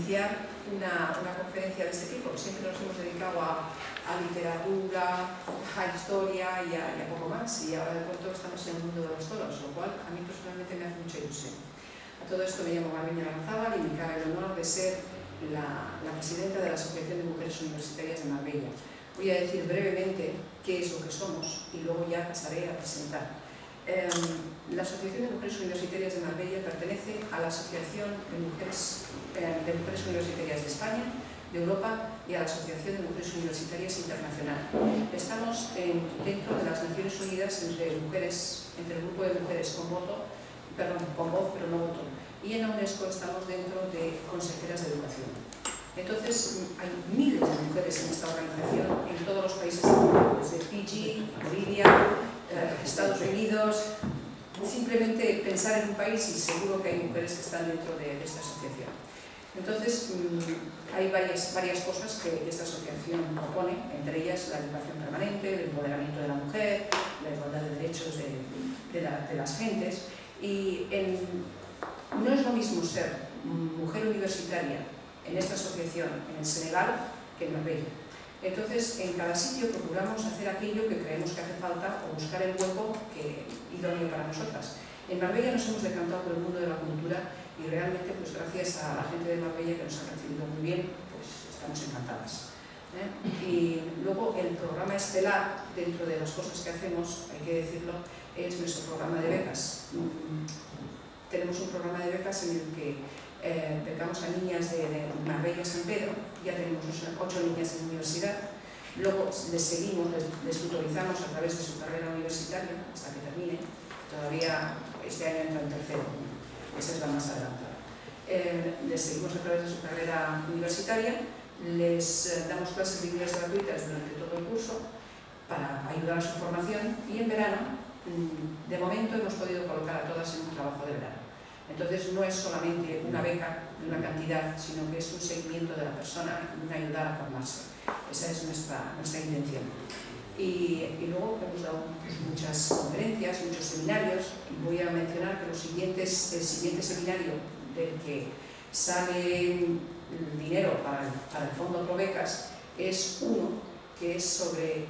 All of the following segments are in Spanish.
iniciar una conferencia de este tipo. Siempre nos hemos dedicado a literatura, a historia y a poco más, y ahora de pronto estamos en el mundo de los toros, lo cual a mí personalmente me hace mucha ilusión. A todo esto me llamo Garbiñe Larrazábal y me cabe el honor de ser la presidenta de la Asociación de Mujeres Universitarias de Marbella. Voy a decir brevemente qué es lo que somos y luego ya pasaré a presentar. La Asociación de Mujeres Universitarias de Marbella pertenece a la Asociación de Mujeres Universitarias de España, de Europa y a la Asociación de Mujeres Universitarias Internacional. Estamos dentro de las Naciones Unidas entre el grupo de mujeres con voz pero no voto, y en la UNESCO estamos dentro de consejeras de educación. Entonces hay miles de mujeres en esta organización en todos los países del mundo, desde Fiji, Bolivia, Estados Unidos. Simplemente pensar en un país y seguro que hay mujeres que están dentro de esta asociación. Entonces hay varias cosas que esta asociación propone, entre ellas la educación permanente, el empoderamiento de la mujer, la igualdad de derechos de las gentes. Y no es lo mismo ser mujer universitaria en esta asociación en el Senegal que en Marbella. Entonces, en cada sitio procuramos hacer aquello que creemos que hace falta o buscar el hueco idóneo para nosotras. En Marbella nos hemos decantado por el mundo de la cultura y realmente, pues gracias a la gente de Marbella que nos ha recibido muy bien, pues estamos encantadas. Y luego el programa estelar, dentro de las cosas que hacemos, hay que decirlo, es nuestro programa de becas. Tenemos un programa de becas en el que becamos a niñas de Marbella San Pedro, ya tenemos 8 niñas en universidad, luego les seguimos, les tutorizamos a través de su carrera universitaria hasta que termine, todavía este año entra en tercero, esa es la más adelantada. Les seguimos a través de su carrera universitaria, les damos clases de inglés gratuitas durante todo el curso para ayudar a su formación y en verano, de momento, hemos podido colocar a todas en un trabajo de verano. Entonces no es solamente una beca de una cantidad, sino que es un seguimiento de la persona y una ayuda a formarse. Esa es nuestra intención. Y luego hemos dado muchas conferencias, muchos seminarios, y voy a mencionar que el siguiente seminario del que sale dinero para el Fondo Provecas es uno que es sobre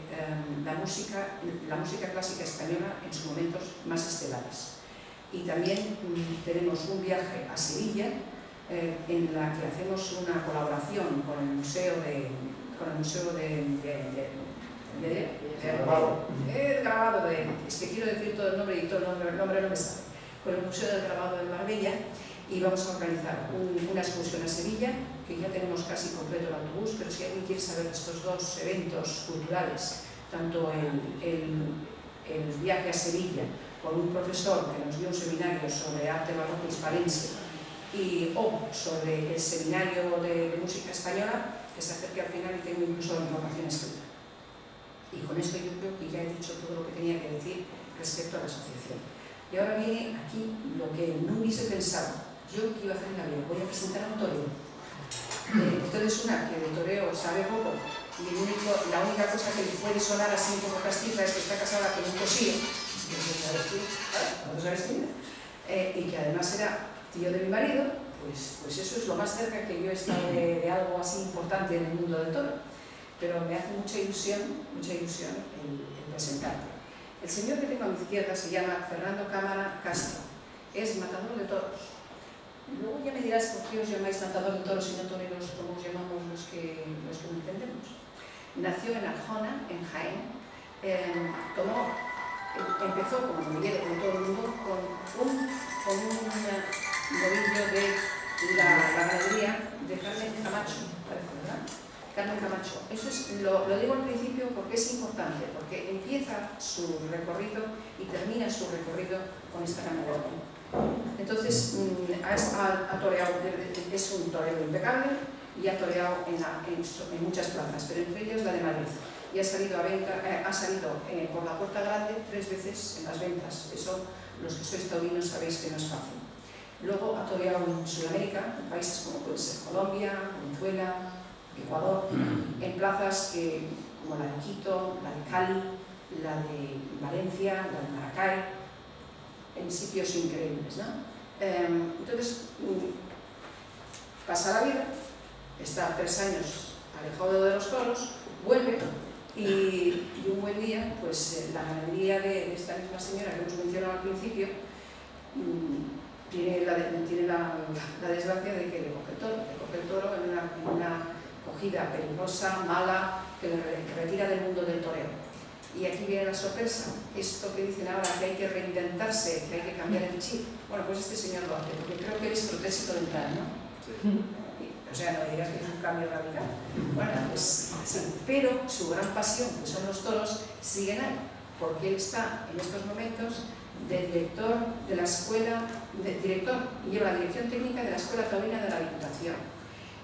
la música clásica española en sus momentos más estelares. Y también tenemos un viaje a Sevilla en la que hacemos una colaboración con el Museo es que quiero decir todo el nombre y todo el nombre no me sale, con el Museo del Grabado de Marbella, y vamos a organizar una excursión a Sevilla, que ya tenemos casi completo el autobús, pero si alguien quiere saber estos dos eventos culturales, tanto el viaje a Sevilla con un profesor que nos dio un seminario sobre arte barroco hispalense o sobre el seminario de música española, que se acerque al final y tengo incluso la información escrita. Y con esto yo creo que ya he dicho todo lo que tenía que decir respecto a la asociación. Y ahora viene aquí lo que no hubiese pensado yo que iba a hacer en la vida. Voy a presentar a un torero. Entonces una que de toreo sabe poco y la única cosa que le puede sonar así un poco castiza es que está casada con un cosío, ¿no sabes quién? Y que además era tío de mi marido, pues eso es lo más cerca que yo he estado de algo así importante en el mundo del toro. Pero me hace mucha ilusión el presentarte. El señor que tengo a mi izquierda se llama Fernando Cámara Castro, es matador de toros. Luego ya me dirás por qué os llamáis matador de toros y no toreros, como os llamamos los que no entendemos. Nació en Arjona, en Jaén. Empezó como novillero, como todo el mundo, con un novillo de la ganadería de Carmen Camacho, parece, ¿verdad? Carmen Camacho. Eso lo digo al principio porque es importante, porque empieza su recorrido y termina su recorrido con esta ganadería. Entonces, ha toreado, es un torero impecable y ha toreado en muchas plazas, pero entre ellas la de Madrid. Y ha salido por la Puerta Grande 3 veces en las ventas. Eso, los que sois taurinos sabéis que no es fácil. Luego ha toreado en Sudamérica, en países como pueden ser Colombia, Venezuela, Ecuador, en plazas como la de Quito, la de Cali, la de Valencia, la de Maracay, en sitios increíbles, ¿no? Entonces, pasa la vida está 3 años alejado de los toros, vuelve y un buen día, pues la ganadería de esta misma señora que hemos mencionado al principio tiene la desgracia de que le coge el toro en una cogida peligrosa, mala, que le retira del mundo del toreo. Y aquí viene la sorpresa, esto que dicen ahora que hay que reinventarse, que hay que cambiar el chip. Bueno, pues este señor lo hace, porque creo que él es protésico dental, ¿no? Sí. O sea, no digas que es un cambio radical. Bueno, pues sí, pero su gran pasión, que son los toros, siguen ahí, porque él está en estos momentos de director de la escuela, y lleva la dirección técnica de la Escuela Taurina de la Diputación.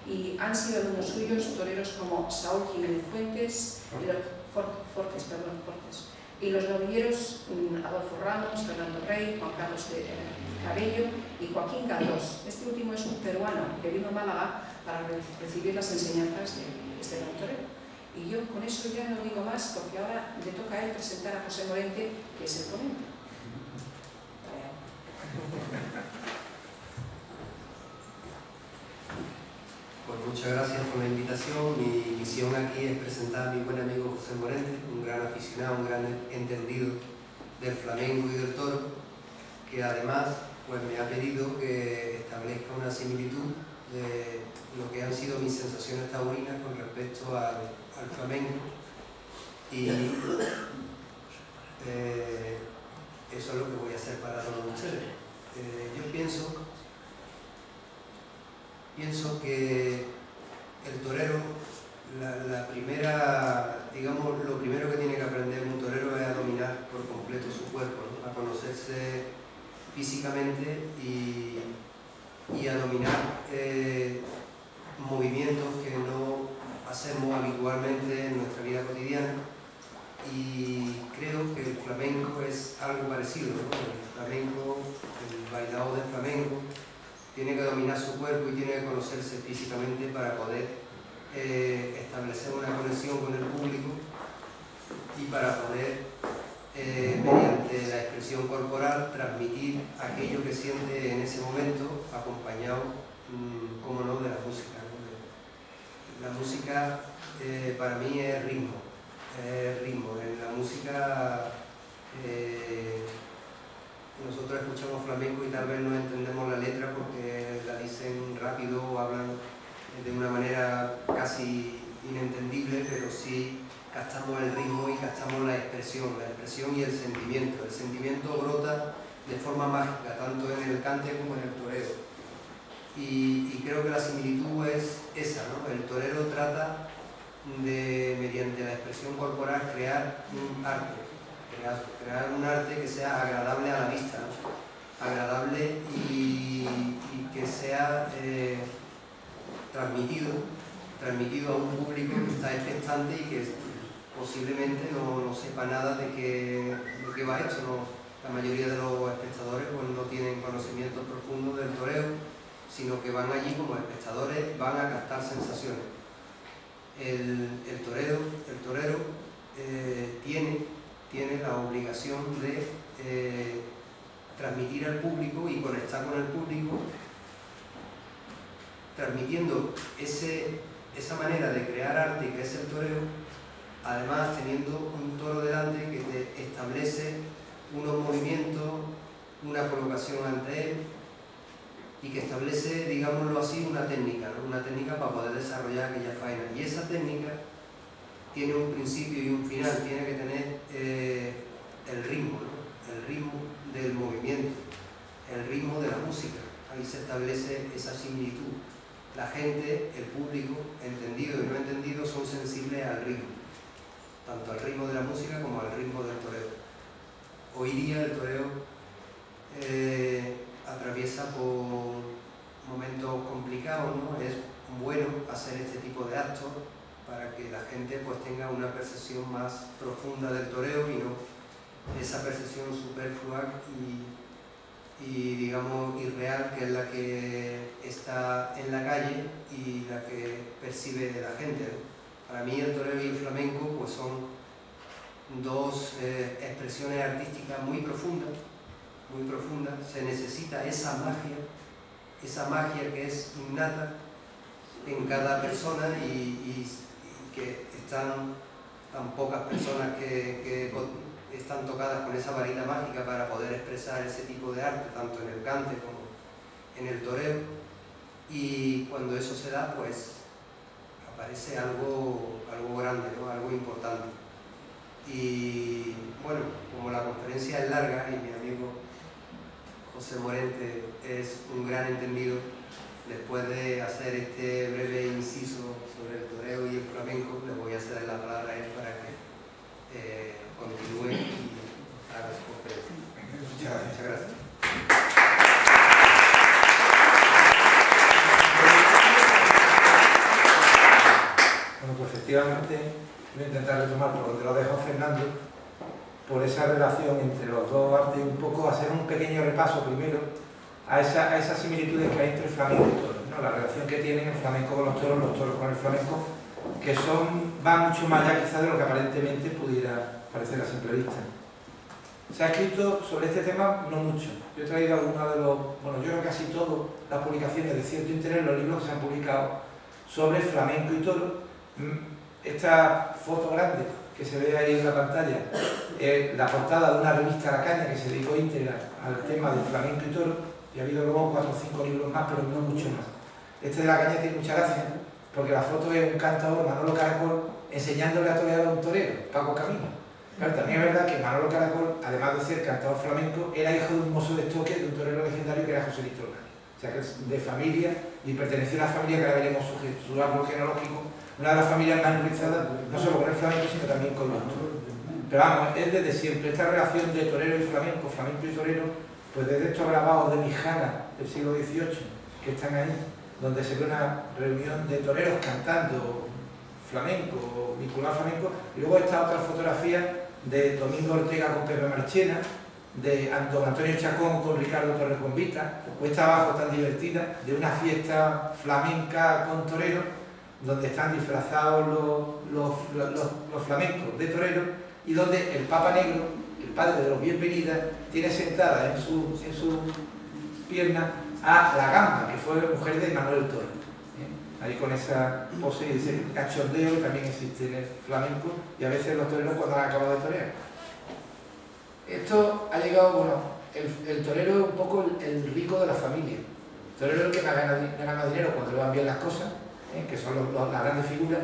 Y han sido alumnos suyos toreros como Saúl Jiménez Fuentes, y los novilleros Adolfo Ramos, Fernando Rey, Juan Carlos Cabello y Joaquín Galdós. Este último es un peruano que vino a Málaga para recibir las enseñanzas de este gran torero. Y yo con eso ya no digo más, porque ahora le toca a él presentar a José Morente, que es el ponente. Pues muchas gracias por la invitación. Mi misión aquí es presentar a mi buen amigo José Morente, un gran aficionado, un gran entendido del flamenco y del toro, que además pues me ha pedido que establezca una similitud de lo que han sido mis sensaciones taurinas con respecto al flamenco, y eso es lo que voy a hacer para todos ustedes. Yo pienso que el torero, lo primero que tiene que aprender un torero es a dominar por completo su cuerpo, ¿no? A conocerse físicamente y a dominar movimientos que no hacemos habitualmente en nuestra vida cotidiana. Y creo que el flamenco es algo parecido, ¿no? El flamenco, el bailador del flamenco, tiene que dominar su cuerpo y tiene que conocerse físicamente para poder establecer una conexión con el público y para poder, mediante la expresión corporal, transmitir aquello que siente en ese momento, acompañado, como no, de la música, ¿no? La música para mí es ritmo. En la música nosotros escuchamos flamenco y tal vez no entendemos la letra porque la dicen rápido o hablan de una manera casi inentendible, pero sí captamos el ritmo y captamos la expresión y el sentimiento. El sentimiento brota de forma mágica, tanto en el cante como en el toreo. Y creo que la similitud es esa, ¿no? El torero trata de, mediante la expresión corporal, crear un arte. Crear un arte que sea agradable a la vista, ¿no? Agradable y que sea transmitido a un público que está expectante y que posiblemente no sepa nada de qué va esto, ¿no? La mayoría de los espectadores pues, no tienen conocimientos profundos del toreo, sino que van allí como espectadores, van a captar sensaciones. El torero tiene la obligación de transmitir al público y conectar con el público, transmitiendo esa manera de crear arte que es el toreo, además teniendo un toro delante que te establece unos movimientos, una colocación ante él y que establece, digámoslo así, una técnica, ¿no? Una técnica para poder desarrollar aquella faena. Y esa técnica tiene un principio y un final, tiene que tener el ritmo, ¿no? El ritmo del movimiento, el ritmo de la música. Ahí se establece esa similitud. La gente, el público, entendido y no entendido, son sensibles al ritmo, tanto al ritmo de la música como al ritmo del toreo. Hoy día el toreo atraviesa por momentos complicados, ¿no? Es bueno hacer este tipo de actos para que la gente pues tenga una percepción más profunda del toreo y no esa percepción superflua y digamos irreal, que es la que está en la calle y la que percibe la gente, ¿no? Para mí el toreo y el flamenco pues son dos expresiones artísticas muy profundas. Se necesita esa magia que es innata en cada persona y que están tan pocas personas que están tocadas con esa varita mágica para poder expresar ese tipo de arte, tanto en el cante como en el toreo. Y cuando eso se da, pues aparece algo grande, ¿no? Algo importante. Y bueno, como la conferencia es larga y mi amigo José Morente es un gran entendido, después de hacer este breve inciso sobre el toreo y el flamenco, le voy a ceder la palabra a él para que continúe y haga su conferencia. Muchas gracias. Bueno, pues efectivamente voy a intentar retomar por donde lo dejó Fernando, por esa relación entre los dos artes, un poco hacer un pequeño repaso primero a esas similitudes que hay entre flamenco y toro, ¿no? La relación que tienen el flamenco con los toros con el flamenco, que van mucho más allá quizás de lo que aparentemente pudiera parecer a simple vista. Se ha escrito sobre este tema no mucho. Yo he traído algunos de los, bueno, yo creo que casi todas las publicaciones de cierto interés, los libros que se han publicado sobre flamenco y toro. Esta foto grande que se ve ahí en la pantalla es la portada de una revista La Caña que se dedicó íntegra al tema del flamenco y toro, y ha habido luego 4 o 5 libros más, pero no mucho más. Este de La Caña tiene mucha gracia porque la foto es un cantador, Manolo Caracol, enseñándole a torear a un torero, Paco Camino. Claro, también es verdad que Manolo Caracol, además de ser cantador flamenco, era hijo de un mozo de estoque de un torero legendario que era José Lito Organi. O sea que es de familia y pertenece a una familia que ahora veremos su árbol genealógico, una de las familias más enriquecidas, no solo con el flamenco, sino también con los toros. Pero vamos, es desde siempre esta relación de torero y flamenco y torero, pues desde estos grabados de Mijana del siglo XVIII, que están ahí, donde se ve una reunión de toreros cantando flamenco, vinculado al flamenco, y luego está otra fotografía de Domingo Ortega con Pepe Marchena, de don Antonio Chacón con Ricardo Torreconvita, o esta abajo tan divertida, de una fiesta flamenca con toreros, donde están disfrazados los flamencos de toreros, y donde el Papa Negro, el padre de los Bienvenidas, tiene sentada en su pierna a la Gamba, que fue mujer de Manuel Toro. Ahí con esa pose y ese cachondeo que también existe en el flamenco y a veces los toreros cuando han acabado de torear. Esto ha llegado, bueno, el torero es un poco el rico de la familia. El torero es el que gana dinero cuando le van bien las cosas, que son las grandes figuras,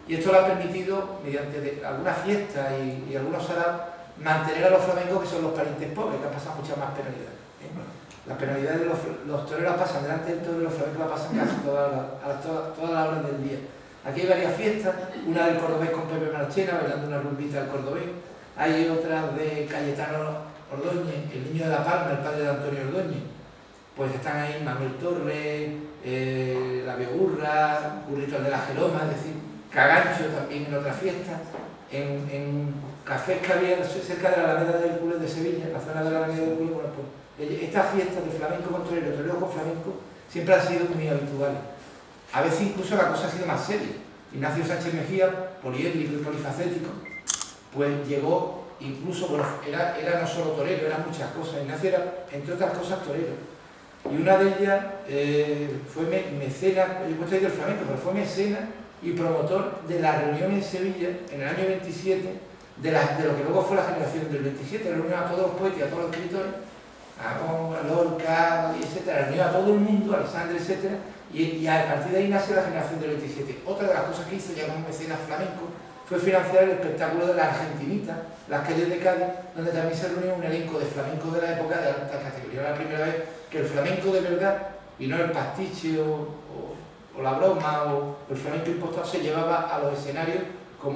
y esto le ha permitido, mediante algunas fiestas y algunos saraos, mantener a los flamencos, que son los parientes pobres, que han pasado muchas más penalidades. Las penalidades de los toreros pasan delante del toro y los flamencos la pasan casi todas las horas del día. Aquí hay varias fiestas, una del cordobés con Pepe Marchena, bailando una rumbita del cordobés. Hay otra de Cayetano Ordóñez, el niño de la Palma, el padre de Antonio Ordóñez. Pues están ahí Manuel Torres, la Beogurra, Burritos de la Jeroma, es decir, Cagancho también en otra fiesta. En cafés que había cerca de la Alameda del Hercules de Sevilla, en la zona de la Alameda del Hercules, bueno, pues estas fiestas de flamenco con torero, torero con flamenco, siempre han sido muy habituales. A veces incluso la cosa ha sido más seria. Ignacio Sánchez Mejía, poliédrico y polifacético, pues llegó incluso, bueno, era no solo torero, eran muchas cosas. Ignacio era, entre otras cosas, torero. Y una de ellas fue mecena, yo he puesto ahí del flamenco, pero fue mecena y promotor de la reunión en Sevilla, en el año 27, de lo que luego fue la generación del 27, reunión a todos los poetas y a todos los escritores, a Lorca, etcétera, reunió a todo el mundo, a Alexandre, etcétera, y a partir de ahí nace la generación del 27. Otra de las cosas que hizo ya como mecenas flamenco fue financiar el espectáculo de la Argentinita, las calles de Cádiz, donde también se reunió un elenco de flamenco de la época de alta categoría. Era la primera vez que el flamenco de verdad, y no el pastiche o la broma o el flamenco impostado, se llevaba a los escenarios con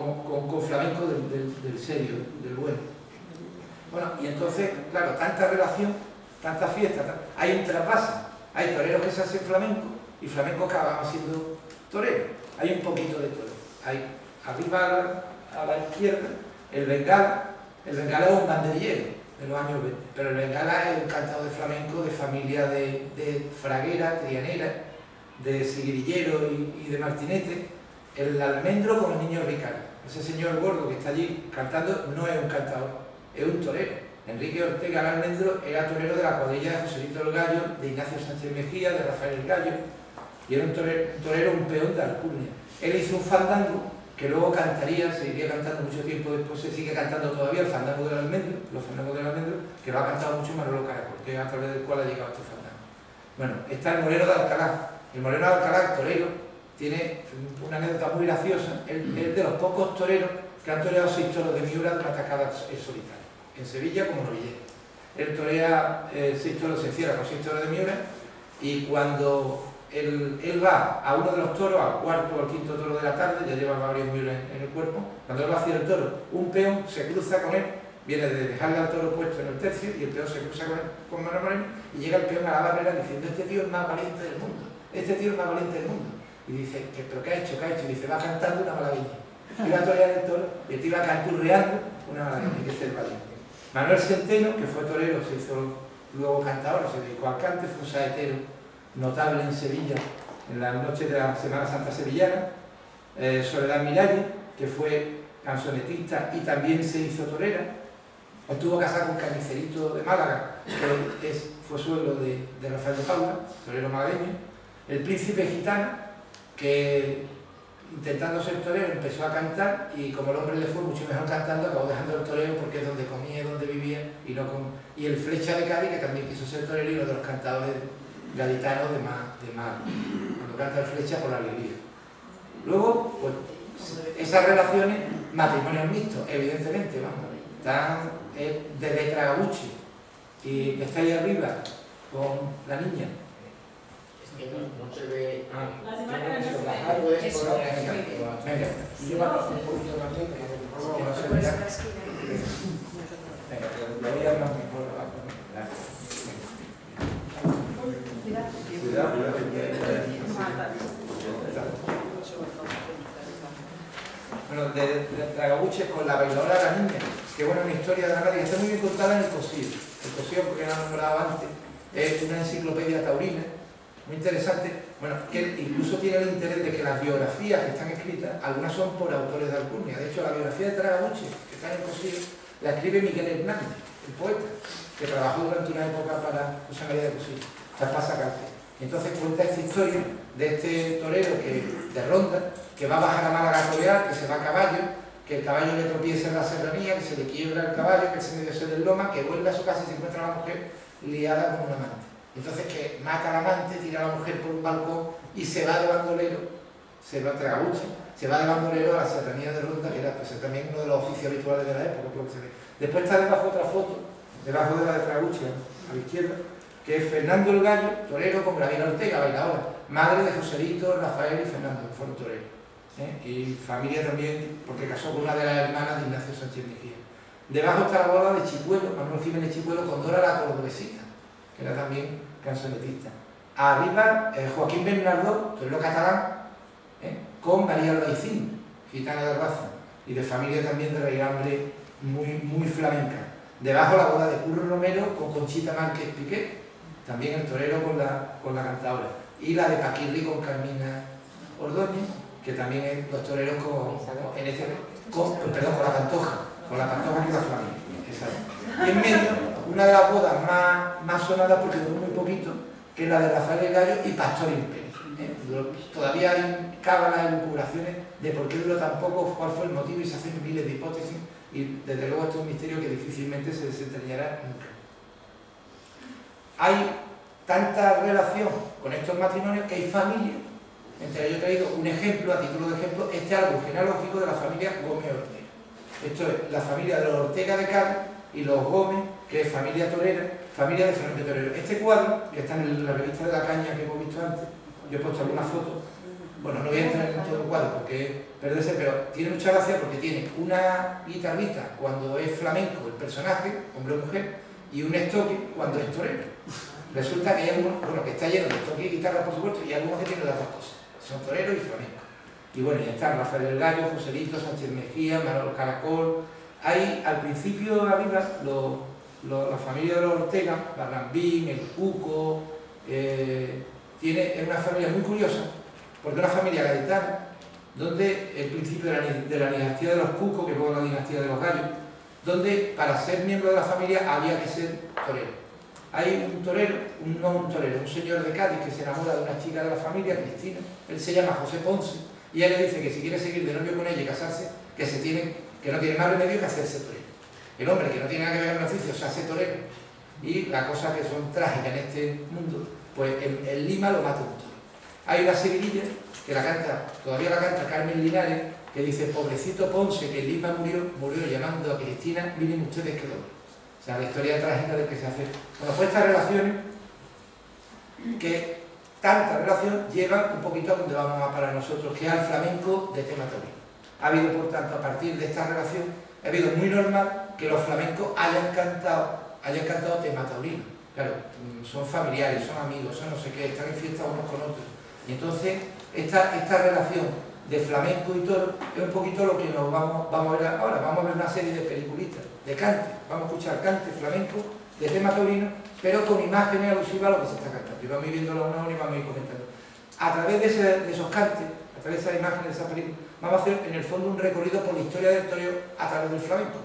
flamenco del serio, del bueno. Bueno, y entonces, claro, tanta relación, tantas fiestas, hay un trasvase. Hay toreros que se hacen flamenco y flamencos que acaban siendo toreros. Hay un poquito de todo. Hay arriba a la izquierda el bengala. El bengala es un banderillero de los años 20, pero el bengala es un cantador de flamenco de familia de fraguera, trianera, de sigrillero y de martinete. El almendro con el niño Ricardo. Ese señor gordo que está allí cantando no es un cantador, es un torero. Enrique Ortega el Almendro era torero de la cuadrilla de José Lito el Gallo, de Ignacio Sánchez Mejía, de Rafael el Gallo, y era un torero, un peón de alcurnia. Él hizo un fandango que luego cantaría, seguiría cantando mucho tiempo después, se sigue cantando todavía el fandango del almendro, los fandangos del almendro, que lo ha cantado mucho Manolo Caracol, que es a través del cual ha llegado este fandango. Bueno, está el Moreno de Alcalá. El Moreno de Alcalá, el torero, tiene una anécdota muy graciosa. Él es de los pocos toreros que han toreado 6 toros de Miura de una tacada en solitario, en Sevilla como novillero. Él torea 6 toros, se encierra con 6 toros de Miura, y cuando él va a uno de los toros, al cuarto o al quinto toro de la tarde, ya lleva varios Miura en el cuerpo, cuando él va hacia el toro, un peón se cruza con él, viene de dejarle al toro puesto en el tercio, y el peón se cruza con Manuel Moreno, y llega el peón a la barrera diciendo: este tío es más valiente del mundo, este tío es más valiente del mundo. Y dice: ¿pero qué ha hecho? ¿Qué ha hecho? Y dice: va cantando una malagueña. Iba a torear el toro y el tío iba canturreando una malagueña, que es el valiente. Manuel Centeno, que fue torero, se hizo luego cantador, se dedicó al cante, fue un saetero notable en Sevilla en las noches de la Semana Santa sevillana. Soledad Miralles, que fue canzonetista y también se hizo torera. Estuvo casado con Carnicerito de Málaga, que fue suegro de Rafael de Paula, torero malagueño. El Príncipe Gitano, que intentando ser torero empezó a cantar, y como el hombre le fue mucho mejor cantando, acabó dejando el torero porque es donde comía, donde vivía, y el Flecha de Cádiz, que también quiso ser torero, y uno de los cantadores gaditanos de más cuando canta el Flecha por la alegría. Luego, pues, esas relaciones, matrimonios mixtos, evidentemente, vamos, están desde Tragabuche, y está ahí arriba con la niña. No se ve. Las imágenes no se ven. Algo de esto, Eso, Venga, llévanos un poquito más bien, que no se Por vea. esa esquina. Venga, lo voy a dar más mejor. Cuidado, Bueno, de Tragabuche con la bailadora de la niña, que bueno, una historia de la radio, está muy bien contada en el Cosío. El Cosío, porque la nombraba antes, es una enciclopedia taurina, muy interesante. Bueno, él incluso tiene el interés de que las biografías que están escritas, algunas son por autores de alcurnia. De hecho, la biografía de Tragabuche, que está en el Cosío, la escribe Miguel Hernández, el poeta, que trabajó durante una época para José María de Cosío, Pasa Cárcel. Entonces cuenta esta historia de este torero de Ronda, que va a bajar a Málaga a torear, que se va a caballo, que el caballo le tropieza en la serranía, que se le quiebra el caballo, que se medio se desloma, que vuelve a su casa y se encuentra a la mujer liada con un amante. Entonces que mata al amante, tira a la mujer por un balcón y se va de bandolero, se va a Tragabuche, se va de bandolero a la serranía de Ronda, que era pues, también uno de los oficios habituales de la época, por lo que se ve. Después está debajo otra foto, debajo de la de Tragabuche, a la izquierda, que es Fernando el Gallo, torero, con Gravina Ortega, bailadora, madre de Joselito, Rafael y Fernando, que fueron toreros. Y familia también, porque casó con una de las hermanas de Ignacio Sánchez Mejía. Debajo está la boda de Chicuelo, Manuel Jiménez Chicuelo, con Dora la Cordobesita, que era también canzonetista. Arriba, Joaquín Bernardo, torero catalán, con María Albaicín, gitana de raza, y de familia también de raigambre muy flamenca. Debajo la boda de Curro Romero con Conchita Márquez Piqué, también el torero con la cantadora. Y la de Paquirri con Carmina Ordóñez, que también es los toreros con la Pantoja que la flamenca. Exacto. Y en medio, una de las bodas más sonadas, porque duró muy poquito, que es la de Rafael el Gallo y Pastor Imperio. Todavía hay cábalas y lucubraciones de por qué duró tan poco, cuál fue el motivo, y se hacen miles de hipótesis, y desde luego esto es un misterio que difícilmente se desentrañará nunca. Hay tanta relación con estos matrimonios que hay familias. Entre ellos he traído un ejemplo, a título de ejemplo, este árbol genealógico de la familia Gómez Ortega. Esto es la familia de los Ortega de Cádiz y los Gómez, que es familia torera, familia de Fernández Torero. Este cuadro, que está en la revista de La Caña que hemos visto antes, yo he puesto algunas fotos. Bueno, no voy a entrar en todo el cuadro porque es perderse, pero tiene mucha gracia porque tiene una guitarrita cuando es flamenco, el personaje, hombre o mujer, y un estoque cuando es torero. Resulta que hay algunos, bueno, que está lleno de estoque y guitarra, por supuesto, y algunos que tienen las dos cosas, son toreros y flamencos. Y bueno, ya están Rafael el Gallo, Joselito, Sánchez Mejía, Manolo Caracol. Hay al principio arriba la familia de los Ortega, Barrambín, el Cuco, es una familia muy curiosa, porque es una familia gaditana, donde el principio de la dinastía de los Cucos, que luego la dinastía de los Gallos, donde para ser miembro de la familia había que ser torero. Hay un torero, un señor de Cádiz que se enamora de una chica de la familia, Cristina. Él se llama José Ponce y él le dice que si quiere seguir de novio con ella y casarse, que no tiene más remedio que hacerse torero. El hombre que no tiene nada que ver con el oficio se hace torero y las cosas que son trágicas en este mundo, pues en Lima lo mata un toro. Hay una seguidilla que todavía la canta Carmen Linares, que dice: pobrecito Ponce que en Lima murió llamando a Cristina, miren ustedes qué dolor. O sea, la historia trágica de que se hace. Bueno, pues estas relaciones, que tanta relación, llevan un poquito a donde vamos a parar nosotros, que es al flamenco de tema taurino. Ha habido, por tanto, a partir de esta relación, ha habido muy normal que los flamencos hayan cantado tema taurino. Claro, son familiares, son amigos, son no sé qué, están en fiesta unos con otros. Y entonces, esta relación de flamenco y toro es un poquito lo que nos vamos a ver ahora. Vamos a ver una serie de peliculitas de cante, vamos a escuchar cante flamenco de tema taurino, pero con imágenes alusivas a lo que se está cantando. Y vamos a ir viéndolo uno a uno y vamos a ir comentando. A través de esos cantes, a través de esas imágenes, de esa película, vamos a hacer en el fondo un recorrido por la historia del toreo a través del flamenco.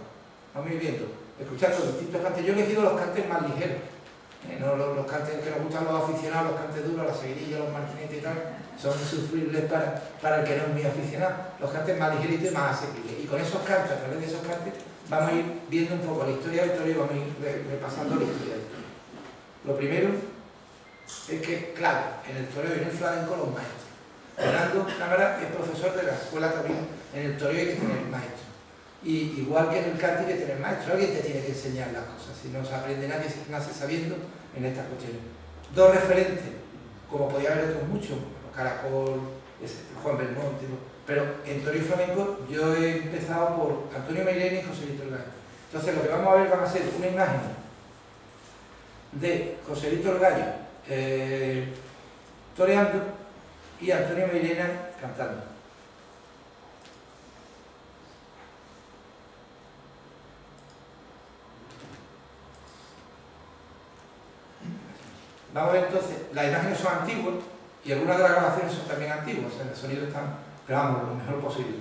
Vamos a ir viendo, escuchando distintos cantes. Yo he elegido los cantes más ligeros, no los cantes que nos gustan los aficionados, los cantes duros, las seguidillas, los martinetes y tal, son insufribles para el que no es muy aficionado. Los cantes más ligeritos y más asequibles. Y con esos cantes, a través de esos cantes, vamos a ir viendo un poco la historia del toreo y vamos a ir repasando la historia del toreo. Lo primero es que, claro, en el toreo y en el flamenco los maestros. Fernando Cámara es profesor de la escuela taurina. En el toreo hay que tener maestro. Y igual que en el cante hay que tener maestro. Alguien te tiene que enseñar las cosas. Si no se aprende nadie, se nace sabiendo en estas cuestiones. Dos referentes, como podía haber otros muchos, Caracol, Juan Belmonte, pero en toreo y flamenco yo he empezado por Antonio Mairena y José Víctor Gallo. Entonces lo que vamos a ver van a ser una imagen de José Víctor Gallo toreando y Antonio Mairena cantando. Vamos a ver entonces, las imágenes son antiguas y algunas de las grabaciones son también antiguas, o sea, el sonido está, pero vamos, lo mejor posible.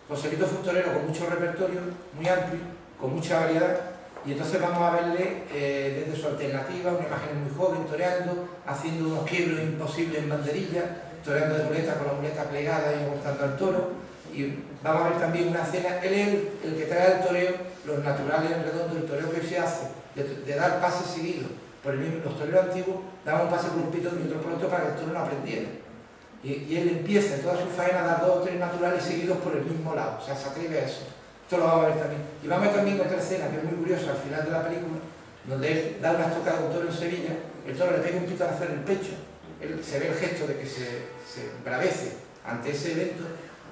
José Víctor fue un torero con mucho repertorio, muy amplio, con mucha variedad, y entonces vamos a verle desde su alternativa, una imagen muy joven, toreando, haciendo unos quiebros imposibles en banderilla, toreando de muleta con la muleta plegada y aguantando al toro, y vamos a ver también una escena, él es el que trae al toreo los naturales en redondo, el toreo que se hace, de dar pases seguidos. Por el mismo, los toreros antiguos daban un pase por un pitón y otro por otro para que el toro no aprendiera. Y él empieza en toda su faena a dar 2 o 3 naturales seguidos por el mismo lado, o sea, se atreve a eso. Esto lo vamos a ver también. Y vamos a ver también otra escena que es muy curiosa al final de la película, donde él da una estocada a un toro en Sevilla, el toro le pega un pitonazo en el pecho, se ve el gesto de que se embravece ante ese evento,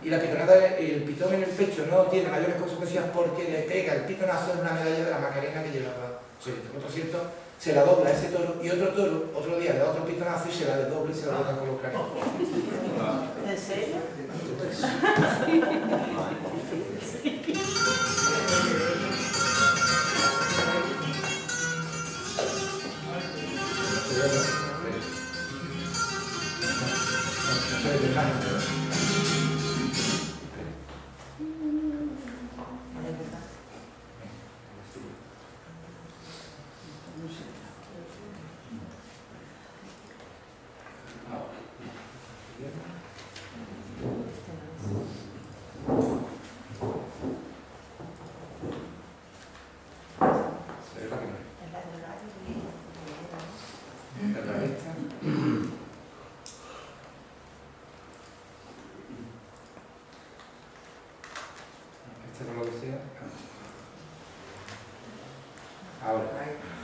y la pitonada, el pitón en el pecho no tiene mayores consecuencias porque le pega el pitonazo en una medalla de la Macarena que llevaba Sevilla. Por cierto, se la dobla ese toro y otro toro, otro día le da otro pitonazo y se la desdobla y se la dobla con los cráneos. ¿En serio?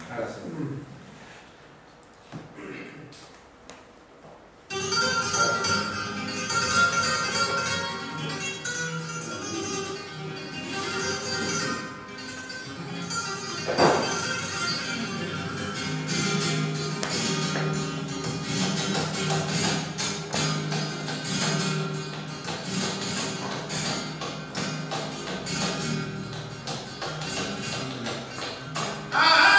Ahora sí. ¡Ah!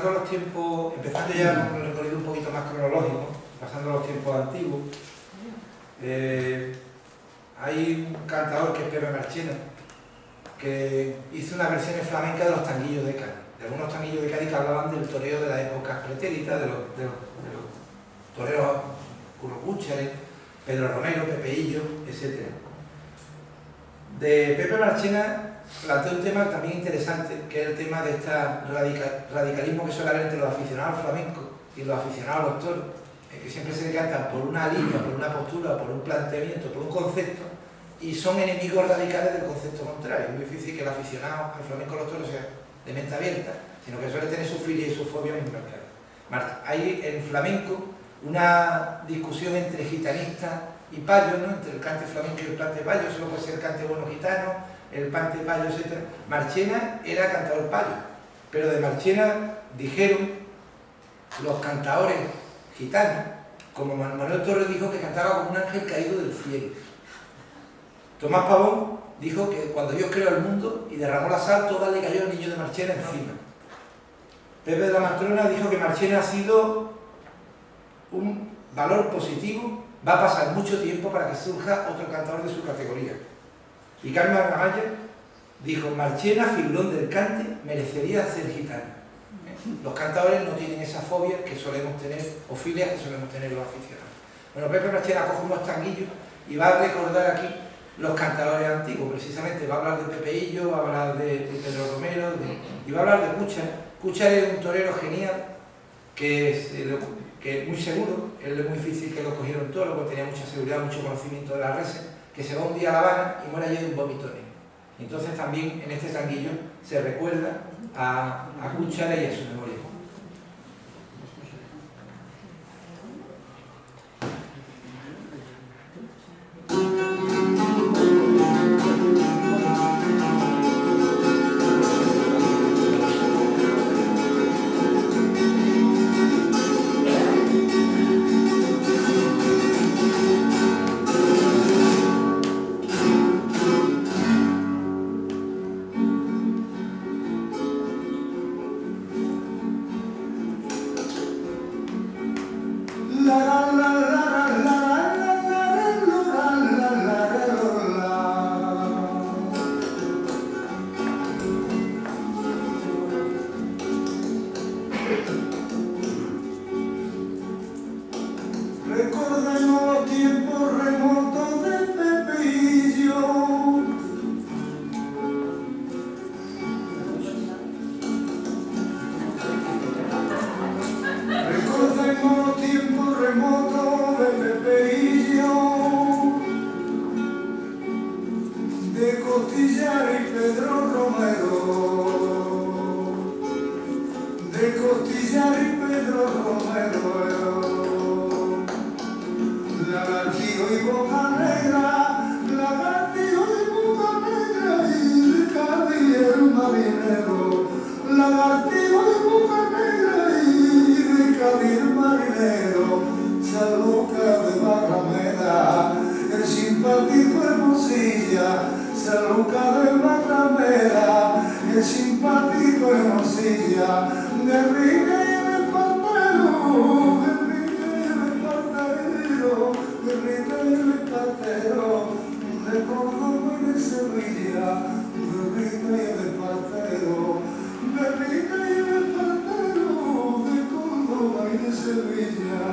pasando los tiempos, empezando ya con un recorrido un poquito más cronológico, pasando los tiempos antiguos, hay un cantador que es Pepe Marchena, que hizo una versión en flamenca de los tanguillos de Cádiz, de algunos tanguillos de Cádiz que hablaban del toreo de la época pretérita, de los toreros Currocúchares, Pedro Romero, Pepeillo, etc. De Pepe Marchena planteó un tema también interesante, que es el tema de este radicalismo que suele haber entre los aficionados al flamenco y los aficionados a los toros, que siempre se decantan por una línea, por una postura, por un planteamiento, por un concepto, y son enemigos radicales del concepto contrario. Es muy difícil que el aficionado al flamenco a los toros sea de mente abierta, sino que suele tener su filia y su fobia muy marcadas. Hay en flamenco una discusión entre gitanistas y payos, ¿no? Entre el cante flamenco y el cante payo, solo puede ser el cante bueno gitano, el cante payo, etc. Marchena era cantador payo, pero de Marchena dijeron los cantadores gitanos, como Manuel Torres dijo que cantaba como un ángel caído del cielo. Tomás Pavón dijo que cuando Dios creó el mundo y derramó la sal, toda le cayó al niño de Marchena encima. Pepe de la Mastrona dijo que Marchena ha sido un valor positivo, va a pasar mucho tiempo para que surja otro cantador de su categoría. Y Carmen Amaya dijo, Marchena, figurón del cante, merecería ser gitano. Los cantadores no tienen esa fobia que solemos tener, o filias que solemos tener los aficionados. Bueno, Pepe Marchena coge unos tanguillos y va a recordar aquí los cantadores antiguos. Precisamente va a hablar de Pepeillo, va a hablar de Pedro Romero, y va a hablar de Cúchar. Cúchar es un torero genial, que es muy seguro, es muy difícil que lo cogiera un toro, porque tenía mucha seguridad, mucho conocimiento de las reses, que se va un día a La Habana y muere allí de un vómito negro. Entonces también en este tanguillo se recuerda a Cúchara y a su memoria. Recordemos los tiempos remotos de Pepeillo. Recordemos los tiempos remotos de Pepeillo, de Costillar y Pedro Romero, de Costillar y Pedro Romero. Lagartijo y Boca Negra, lagartijo y Boca Negra, y Ricardo y el marinero. Lagartijo y Boca Negra, y Ricardo y el marinero. San Lucas de Barrameda, el simpático Hermosilla. San Lucas de Barrameda, el simpático Hermosilla. De Rica y el Espartero, Guerrita y el Espartero, de Córdoba y de Sevilla. Guerrita y el Espartero, Guerrita y el Espartero, de Córdoba y de Sevilla.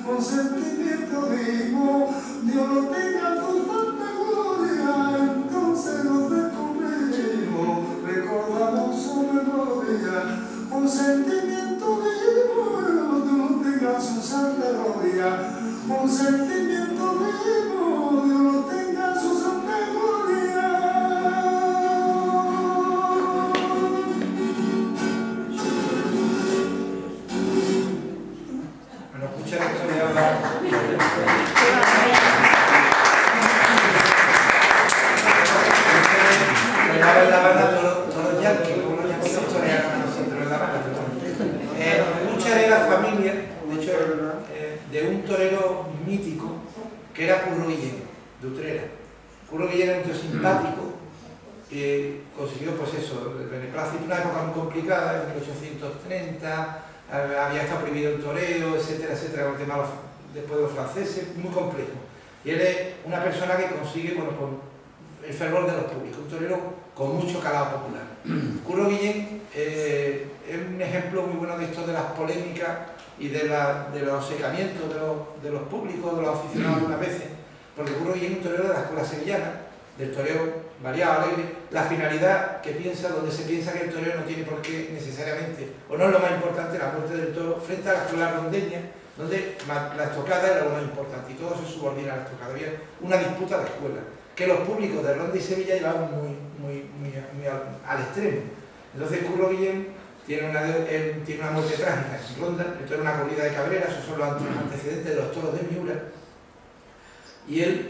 Con sentimiento de Dios no tenga tu santa gloria, entonces nos descubrimos, recordamos su memoria, un sentimiento vivo, Dios no tenga su santa gloria, un sentimiento vivo, Dios no tenga su santa gloria. Bueno, escucha la historia ahora. En La Habana, todos los yanquis, luego los yanquis nos torearon a nosotros en La Habana. Muchas de las familias, de hecho, de un torero mítico que era Curro Guillén, de Utrera. Curro Guillén era un tío simpático que consiguió, pues eso, el beneplácito, una época muy complicada, en 1830, había estado prohibido el toreo, etcétera, etcétera, con el tema después de los franceses, muy complejo. Y él es una persona que consigue, bueno, pues, el fervor de los públicos, un torero con mucho calado popular. Curro Guillén es un ejemplo muy bueno de esto de las polémicas y de los secamientos de los públicos, de los aficionados algunas veces, porque Curro Guillén es un torero de la escuela sevillana, del toreo variado, alegre, la finalidad que piensa, donde se piensa que el toreo no tiene por qué necesariamente, o no es lo más importante, la muerte del toro, frente a la escuela rondeña, donde la estocada era lo más importante y todo se subordina a la estocada. Había una disputa de escuela, que los públicos de Ronda y Sevilla llevaban muy al extremo. Entonces Curro Guillén tiene una muerte trágica en Ronda, esto era una corrida de Cabrera, esos son los antecedentes de los toros de Miura, y él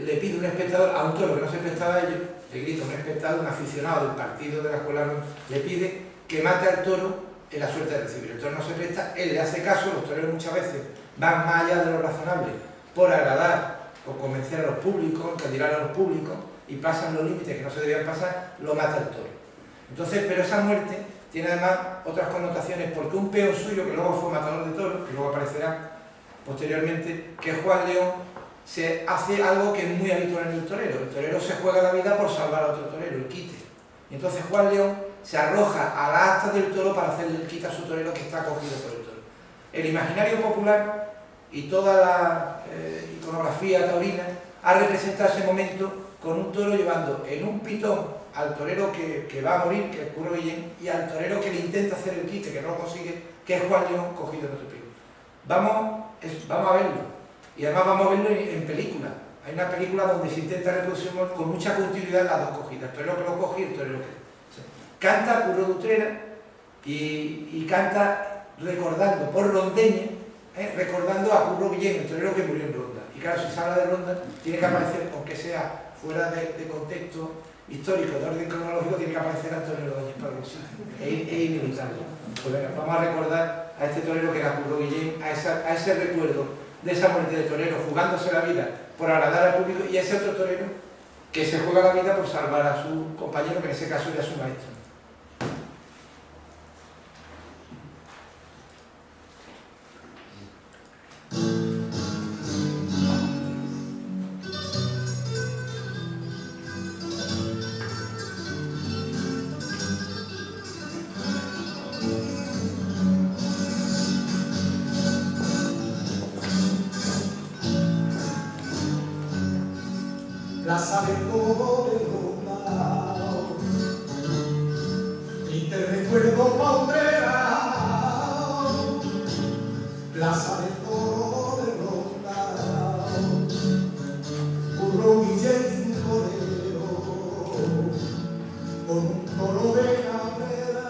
le pide un espectador, a un toro que no se prestaba a ello, le grita un espectador, un aficionado del partido de la escuela, le pide que mate al toro en la suerte de recibir. El toro no se presta, él le hace caso, los toreros muchas veces van más allá de lo razonable por agradar o convencer a los públicos, candilar a los públicos, y pasan los límites que no se debían pasar, lo mata el toro. Entonces, pero esa muerte tiene además otras connotaciones, porque un peón suyo, que luego fue matador de toros, que luego aparecerá posteriormente, que es Juan León, se hace algo que es muy habitual en el torero. El torero se juega la vida por salvar a otro torero, el quite. Y entonces Juan León se arroja a la asta del toro para hacerle el quite a su torero que está cogido por el toro. El imaginario popular y toda la iconografía taurina ha representado ese momento con un toro llevando en un pitón al torero que va a morir, que es Curro Guillén, y al torero que le intenta hacer el quite, que no lo consigue, que es Juan León, cogido en otro pico. Vamos a verlo. Y además vamos a verlo en película. Hay una película donde se intenta reproducir con mucha continuidad las dos cogidas. El torero que lo coge y el torero que... Canta Curro de Utrera y canta recordando por rondeña, recordando a Curro Guillén, el torero que murió en Ronda. Y claro, si se habla de Ronda, tiene que aparecer, aunque sea fuera de contexto histórico, de orden cronológico, tiene que aparecer Antonio Ordóñez para algún sitio. Es inevitable. Pues venga, vamos a recordar a este torero que era Curro Guillén, a ese recuerdo de esa muerte de torero, jugándose la vida por agradar al público, y ese otro torero que se juega la vida por salvar a su compañero, que en ese caso era su maestro. Plaza de todo de Ronda, y te recuerdo Paundera, Plaza de todo de Ronda, Curro Guillén torero, con un toro de Cabrera,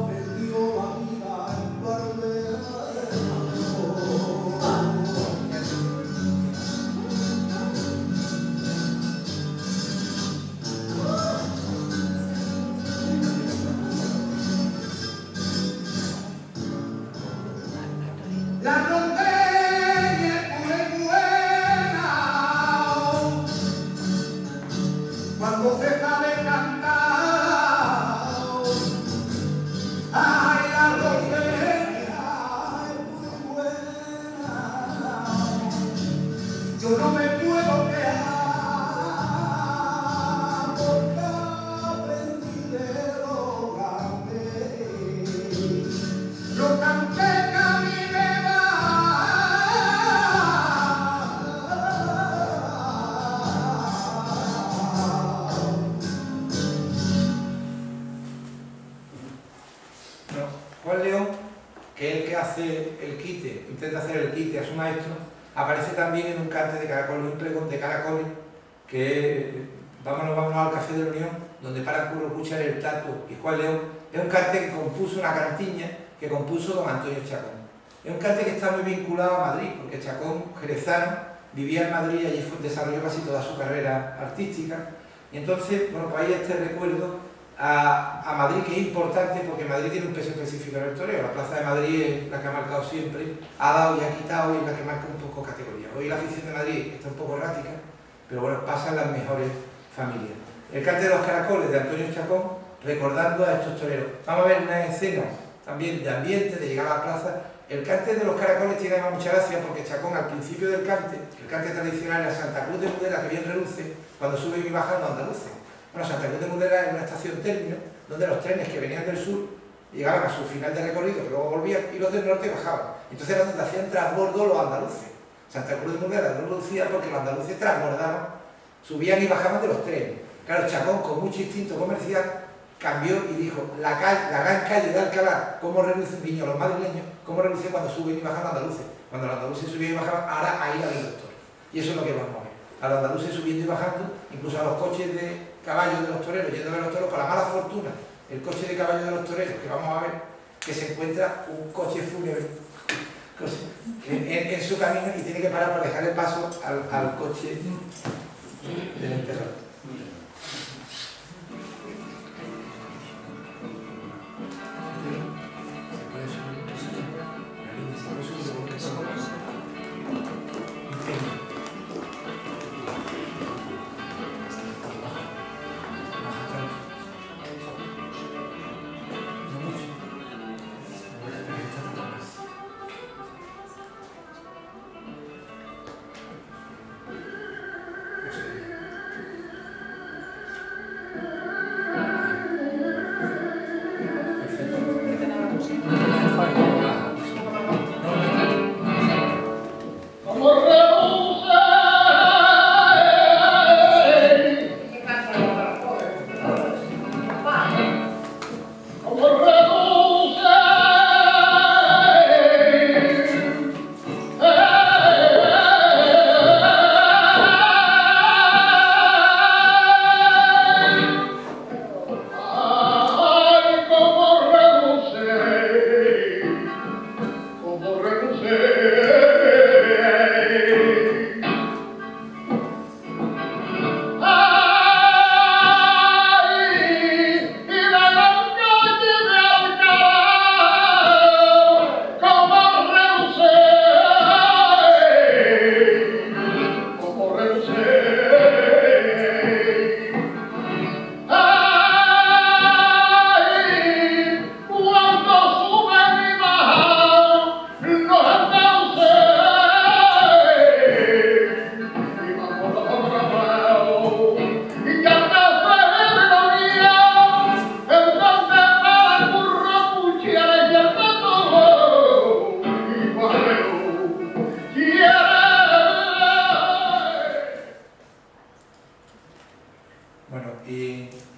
perdió la vida en Barbera. La frontera que es el que hace el quite, intenta hacer el quite a su maestro, aparece también en un cante de caracoles, un pregón de caracoles, que vámonos al Café de la Unión, donde para Curro Cuchar, el Tato y Juan León. Es un cante que compuso una cantiña que compuso don Antonio Chacón. Es un cante que está muy vinculado a Madrid, porque Chacón, jerezano, vivía en Madrid y allí desarrolló casi toda su carrera artística. Y entonces, bueno, pues hay este recuerdo a Madrid, que es importante porque Madrid tiene un peso específico en el toreo. La Plaza de Madrid es la que ha marcado siempre, ha dado y ha quitado, y es la que marca un poco categoría. Hoy la afición de Madrid está un poco errática, pero bueno, pasan las mejores familias. El cante de los caracoles de Antonio Chacón, recordando a estos toreros. Vamos a ver una escena también de ambiente, de llegar a la plaza. El cante de los caracoles tiene además mucha gracia porque Chacón, al principio del cante, el cante tradicional era Santa Cruz de Mudela, que bien reluce cuando sube y bajan los andaluces. Bueno, Santa Cruz de Mudela es una estación término donde los trenes que venían del sur llegaban a su final de recorrido, que luego volvían, y los del norte bajaban. Entonces era donde hacían transbordo los andaluces. Santa Cruz de Mudela no reducía porque los andaluces transbordaban, subían y bajaban de los trenes. Claro, Chacón, con mucho instinto comercial, cambió y dijo, la gran calle de Alcalá, ¿cómo reduce un niño los madrileños? ¿Cómo reduce cuando suben y bajan los andaluces? Cuando los andaluces subían y bajaban, ahora ahí la del doctor. Y eso es lo que vamos a ver. A los andaluces subiendo y bajando, incluso a los coches de caballos de los toreros, yendo a ver los toros, con la mala fortuna, el coche de caballos de los toreros, que vamos a ver, que se encuentra un coche fúnebre en su camino y tiene que parar para dejar el paso al coche del enterrador.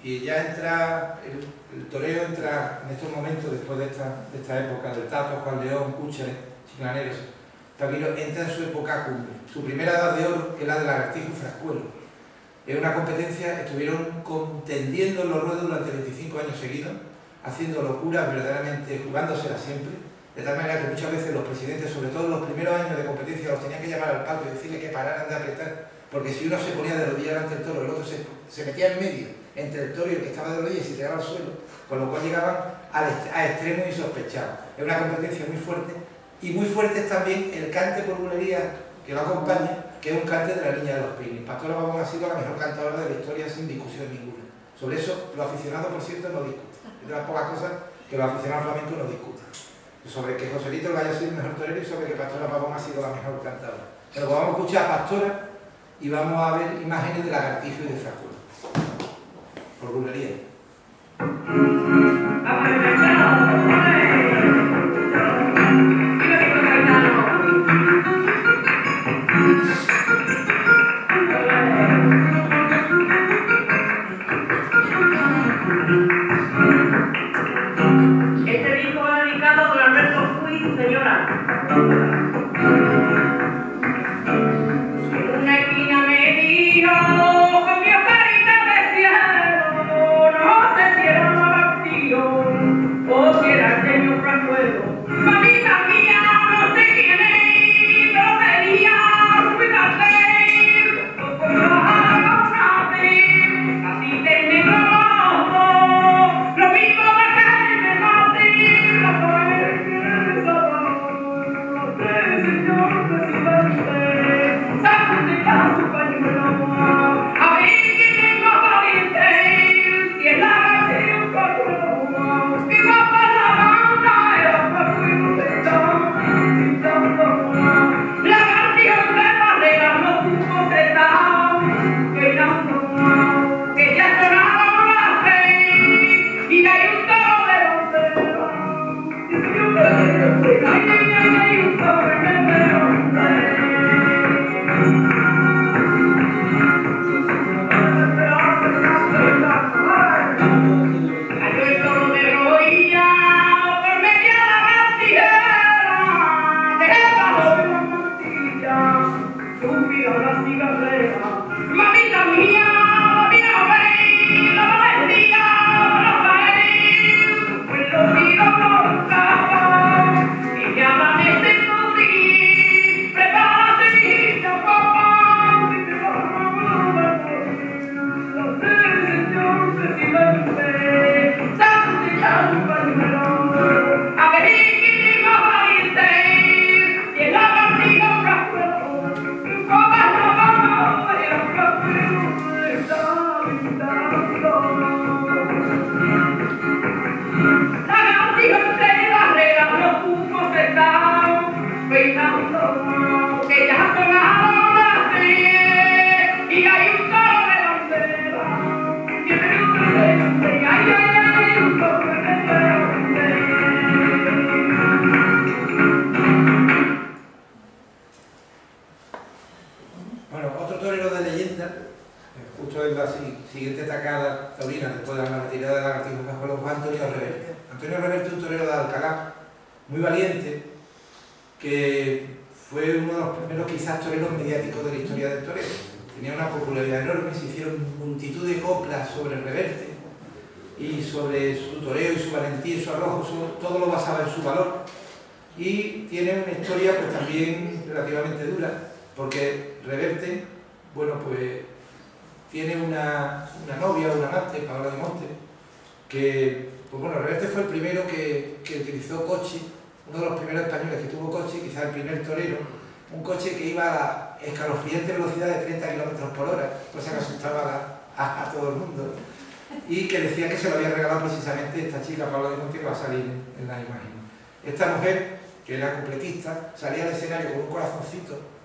Y ya entra, el toreo entra en estos momentos, después de esta época del Tato, Juan León, Cúchares, Chiclaneros, Taquiro, entra en su época cumbre. Su primera edad de oro, que es la del Lagartijo y Frascuelo. Es una competencia, estuvieron contendiendo en los ruedos durante 25 años seguidos, haciendo locuras verdaderamente, jugándoselas siempre, de tal manera que muchas veces los presidentes, sobre todo en los primeros años de competencia, los tenían que llamar al palco y decirle que pararan de apretar, porque si uno se ponía de rodillas ante el toro, el otro se metía en medio, entre el toro y el que estaba de rodillas y se tiraba al suelo, con lo cual llegaban a extremos insospechados. Es una competencia muy fuerte, y muy fuerte es también el cante por bulería que lo acompaña, que es un cante de la Niña de los Pines. Pastora Pavón ha sido la mejor cantadora de la historia sin discusión ninguna. Sobre eso los aficionados, por cierto, no discuten. Es de las pocas cosas que los aficionados flamencos no discuten. Sobre que Joselito vaya a ser el mejor torero y sobre que Pastora Pavón ha sido la mejor cantadora. Pero pues vamos a escuchar a Pastora y vamos a ver imágenes de Lagartijo y de Frascuelo. Por bulería. Este disco va dedicado a don Alberto Puig Bueno, otro torero de leyenda, justo en la siguiente tacada taurina, después de la retirada de Lagartijos bajo los Antonio Reverte. Antonio Reverte, un torero de Alcalá, muy valiente, que fue uno de los primeros quizás toreros mediáticos de la historia del torero. Tenía una popularidad enorme, se hicieron multitud de coplas sobre Reverte y sobre su toreo y su valentía y su arrojo, todo lo basaba en su valor. Y tiene una historia pues también relativamente dura, porque Reverte, bueno, pues tiene una novia, una amante, Paola de Monte, que, pues bueno, Reverte fue el primero que utilizó coche, uno de los primeros españoles que tuvo coche, quizás el primer torero, un coche que iba a la escalofriante velocidad de 30 km/h, cosa que asustaba a todo el mundo, y que decía que se lo había regalado precisamente esta chica, Paola de Monte, que va a salir en la imagen. Esta mujer, que era completista, salía al escenario con un corazoncito,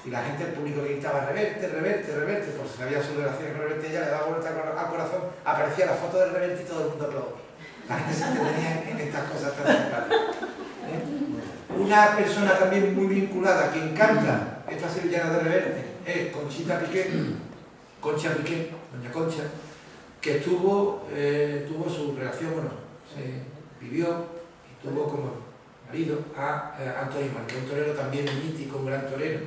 y la gente, el público le gritaba Reverte, Reverte, Reverte, por si sabía su relación con Reverte, ella le daba vuelta al corazón, aparecía la foto de Reverte y todo el mundo aplaudía. La gente se entretenía en estas cosas tan simpáticas. Una persona también muy vinculada, que encanta esta sevillana de Reverte, es Conchita Piqué, Concha Piqué, doña Concha, que tuvo su relación, bueno, se vivió y tuvo como marido a Antonio Márquez, un torero también mítico, un gran torero,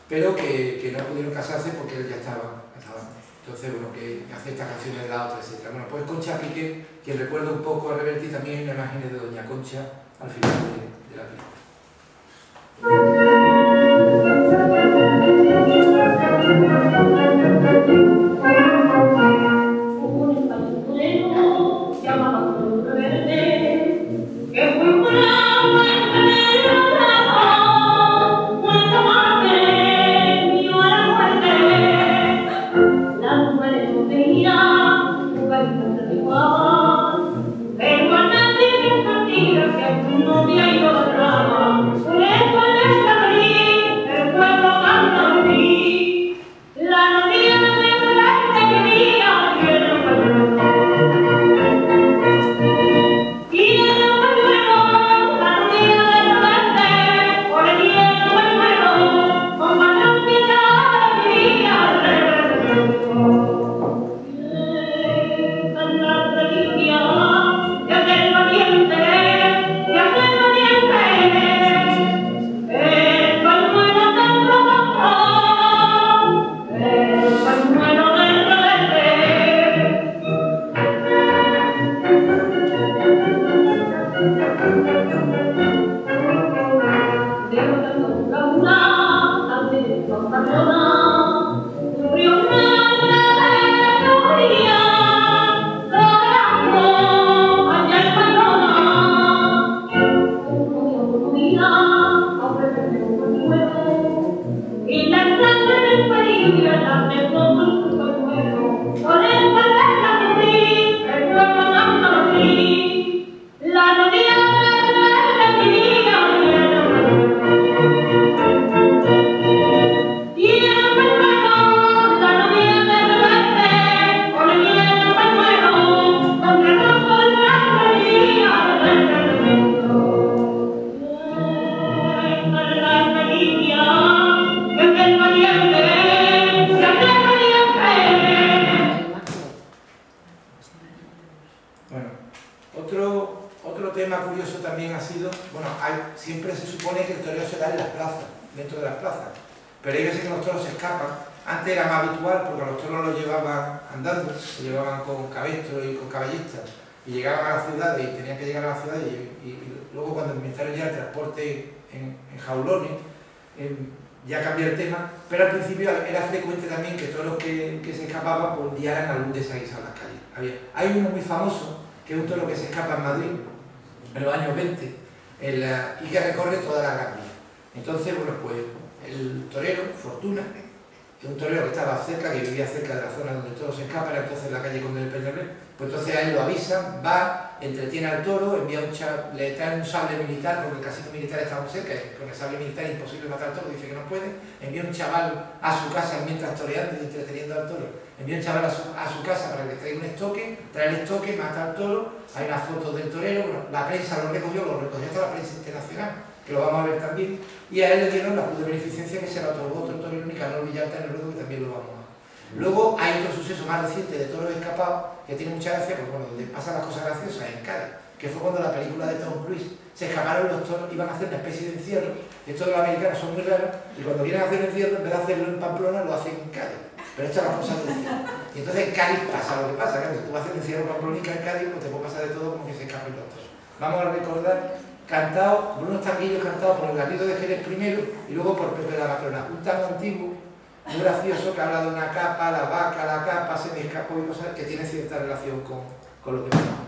pero que no pudieron casarse porque él ya estaba entonces, bueno, que hace estas canciones de la otra, etc. Bueno, pues Concha Piqué, quien recuerda un poco a Reverte, y también hay una imagen de doña Concha al final de la película. Pero Otro tema curioso también ha sido, bueno, siempre se supone que el toreo se da en las plazas, dentro de las plazas, pero hay veces que los toros se escapan. Antes era más habitual porque a los toros los llevaban andando, los llevaban con cabestros y con caballistas, y llegaban a la ciudad y tenían que llegar a la ciudad y luego cuando inventaron ya el transporte en jaulones, ya cambió el tema, pero al principio era frecuente también que toros que se escapaban pues liaran algún desaguisado en las calles. Hay uno muy famoso, que es un toro que se escapa en Madrid en los años 20 y que recorre toda la Gran Vía. Entonces, bueno, pues el torero, Fortuna, es un torero que estaba cerca, que vivía cerca de la zona donde el toro se escapa, era entonces la calle Conde del Peñalver, pues entonces a él lo avisan, va, entretiene al toro, le traen un sable militar, porque el casino militar está muy cerca, y con el sable militar es imposible matar al toro, dice que no puede, envía un chaval a su casa mientras toreando y entreteniendo al toro, envía un chaval a su casa para que le traiga un estoque, trae el estoque, mata al toro, hay unas fotos del torero, bueno, la prensa lo recogió toda la prensa internacional, que lo vamos a ver también, y a él le dieron la cruz de beneficencia que se la otorgó otro torero Nicanor Villalta en el ruedo, que también lo vamos a ver. Luego hay otro suceso más reciente de toros escapados que tiene mucha gracia, pues bueno, donde pasan las cosas graciosas en Cádiz, que fue cuando la película de Tom Cruise se escaparon los toros, iban a hacer una especie de encierro. Estos los americanos son muy raros y cuando vienen a hacer el encierro, en vez de hacerlo en Pamplona, lo hacen en Cádiz. Pero esta es la cosa del encierro. Y entonces en Cádiz pasa lo que pasa, claro, si tú vas a hacer el encierro pamplónica en Cádiz, pues te puede pasar de todo como que se escapen los toros. Vamos a recordar, cantado, Bruno Estanguillo cantado por el Garrido de Jerez primero y luego por Pepe de la Matrona. Un tango antiguo, muy gracioso, que habla de una capa, la vaca, la capa, se me escapó y cosas que tiene cierta relación con lo que pasamos.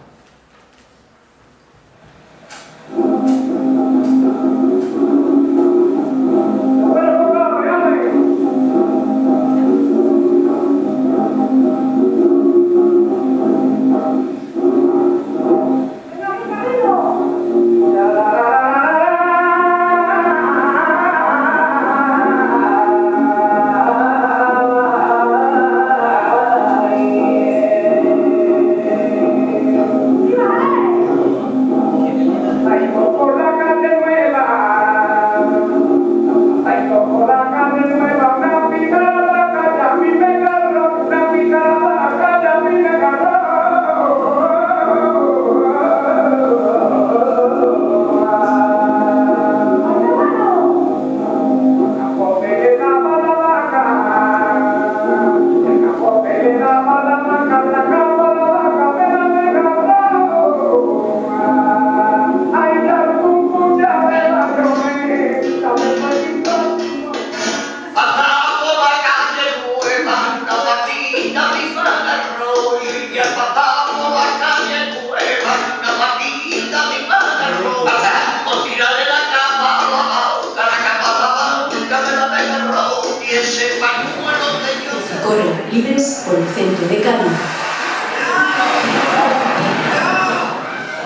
Corren libres por el centro de Cádiz.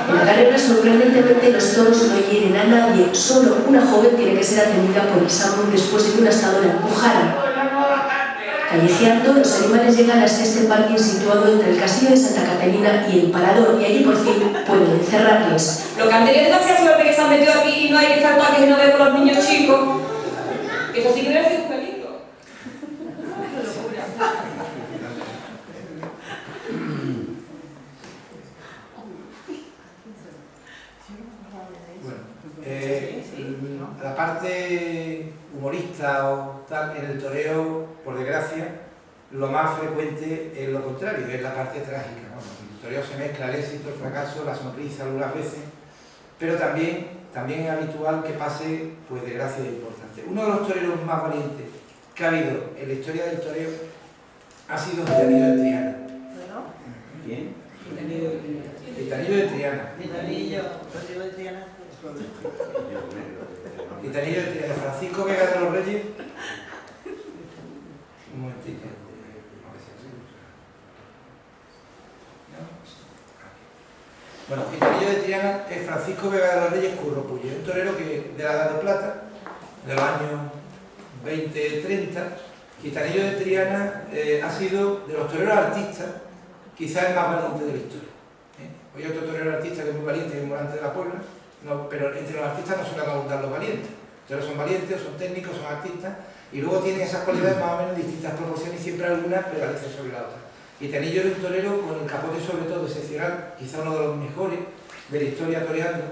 En la carrera, sorprendentemente, los toros no hieren a nadie. Solo una joven tiene que ser atendida por el SAMUR después de que un hastador la empujara. Callejeando, los animales llegan hasta este parking situado entre el Castillo de Santa Catalina y el Parador, y allí por fin pueden encerrarles. Lo que han tenido demasiada suerte que se han metido aquí y no hay que estar parques llenos de los niños chicos. Eso sí que debe ser un peligro. La parte humorista o tal, en el toreo, por desgracia, lo más frecuente es lo contrario, es la parte trágica. Bueno, en el toreo se mezcla el éxito, el fracaso, la sonrisa algunas veces, pero también es habitual que pase pues desgracias importantes. Uno de los toreros más valientes que ha habido en la historia del toreo ha sido Gitanillo de Triana. Bueno, ¿Quién? Gitanillo de Triana. Gitanillo de Triana. Gitanillo de Triana. Francisco Vega de los Reyes. Un momentito. Bueno, Gitanillo de Triana es Francisco Vega de los Reyes Curropullo, un torero que de la Edad de Plata, de los años 20-30, Gitanillo de Triana ha sido de los toreros artistas quizás el más valiente de la historia. Hoy hay otro torero artista que es muy valiente, que es Morante de la Puebla, no, pero entre los artistas no suelen abundar los valientes. Los toreros son valientes, son técnicos, son artistas, y luego tienen esas cualidades más o menos en distintas proporciones y siempre algunas prevalecen sobre la otra. Gitanillo era un torero con el capote sobre todo excepcional, quizá uno de los mejores de la historia toreando,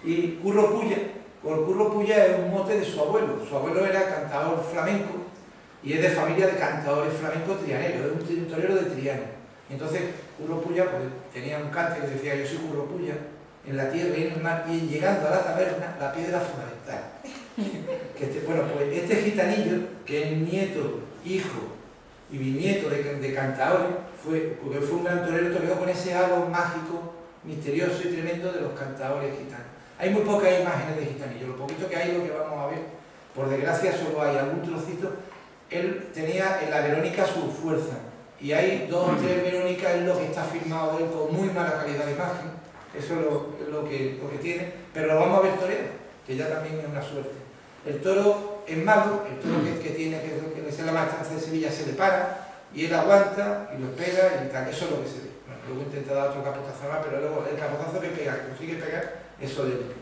y Curro Pulla es un mote de su abuelo. Su abuelo era cantador flamenco y es de familia de cantadores flamencos trianeros, es un torero de Triana. Entonces Curro Pulla pues, tenía un cante que decía: yo soy Curro Pulla, en la tierra y en el mar, y llegando a la taberna, la piedra fundamental. Bueno, pues este Gitanillo, que es nieto, hijo y bisnieto de cantadores, porque fue un gran torero, toreó con ese halo mágico, misterioso y tremendo de los cantadores gitanos. Hay muy pocas imágenes de Gitanillo, lo poquito que hay, lo que vamos a ver, por desgracia solo hay algún trocito. Él tenía en la Verónica su fuerza, y hay 2 o 3 Verónicas en lo que está filmado de él con muy mala calidad de imagen, eso es lo que tiene, pero lo vamos a ver torear, que ya también es una suerte. El toro es malo, el toro que tiene, que es la maestranza de Sevilla, se le para, y él aguanta y lo pega y tal, eso es lo que se ve. Bueno, luego intenta dar otro capotazo más, pero luego el capotazo que pega, que consigue pegar, es solemne.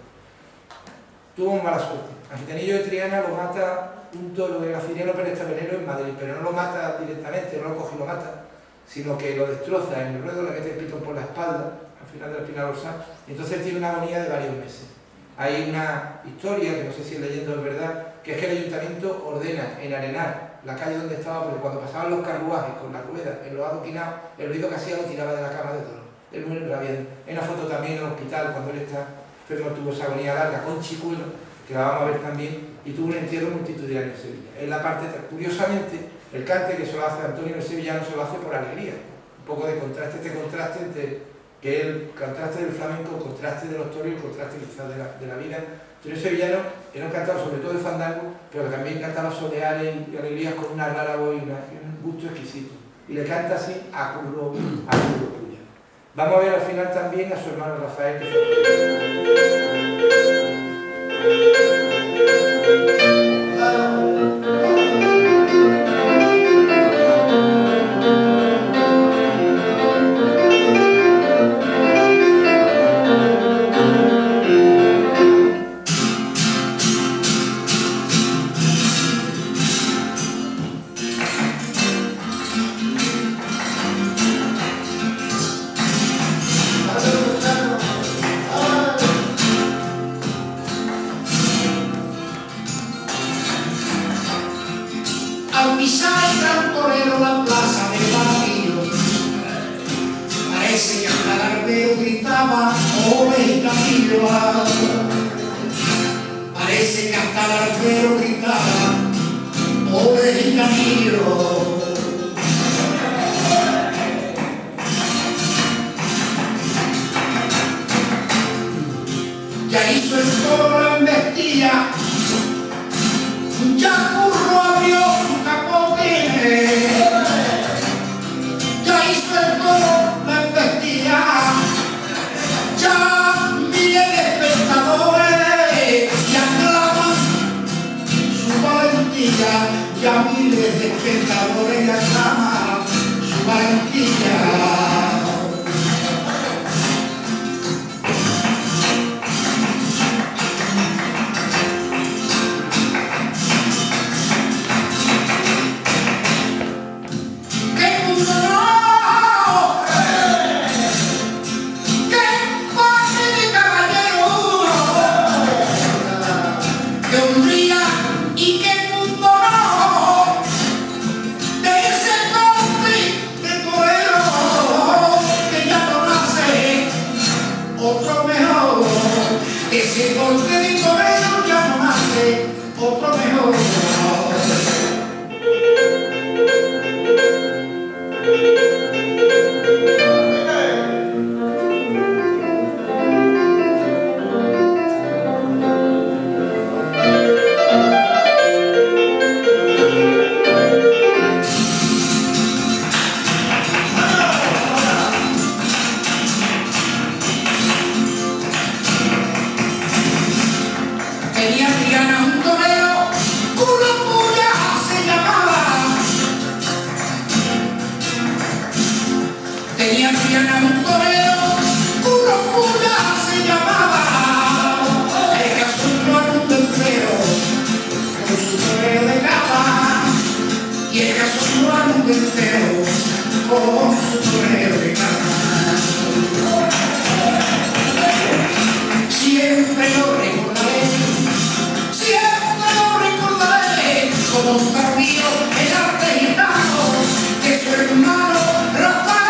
Tuvo mala suerte. A Gitanillo de Triana lo mata un toro de Gaciniano Pérez Tabernero en Madrid, pero no lo mata directamente, no lo coge y lo mata, sino que lo destroza en el ruedo, le mete el pitón por la espalda, al final de la espina dorsal, y entonces tiene una agonía de varios meses. Hay una historia, que no sé si es leyenda o es verdad, que es que el ayuntamiento ordena enarenar la calle donde estaba, porque cuando pasaban los carruajes con las ruedas en los adoquinados, el ruido que hacía lo tiraba de la cama de dolor. Él muere rabiando. Hay una foto también en el hospital, cuando él está enfermo, tuvo esa agonía larga con chicuelo, que la vamos a ver también, y tuvo un entierro multitudinario en Sevilla. Es la parte, curiosamente, el cante que se lo hace Antonio el Sevillano se lo hace por alegría. Un poco de contraste, este contraste entre que el contraste del flamenco, el contraste de los toros y el contraste quizás de la vida. Antonio Sevillano era un cantador sobre todo de fandango, pero que también cantaba soleares y alegrías con una rara voz y un gusto exquisito. Y le canta así a Curro Pulla. Vamos a ver al final también a su hermano Rafael, que fue... Al pisar el gran torero la plaza del barrio, parece que hasta el arbero gritaba: ¡ole, Gitanillo! Parece que hasta el arbero gritaba: ¡ole, Gitanillo! Ya hizo el toro la embestida, ya Curro abrió su capote, ya hizo el toro la embestida, ya miles de espectadores ya aclaman su valentía, ya miles de espectadores ya aclaman su valentía. Ese golpe de torero ya no nace otro mejor. Tenía Triana un torero, Culo Puya se llamaba. Tenía Triana un torero, Culo Puya se llamaba. El que asombró al mundo entero con su torero de cama. Y el que asombró al mundo entero con su torero de cama. Siempre lo recordaré, siempre lo recordaré, como un tardío el arte gitano de su hermano Rafael.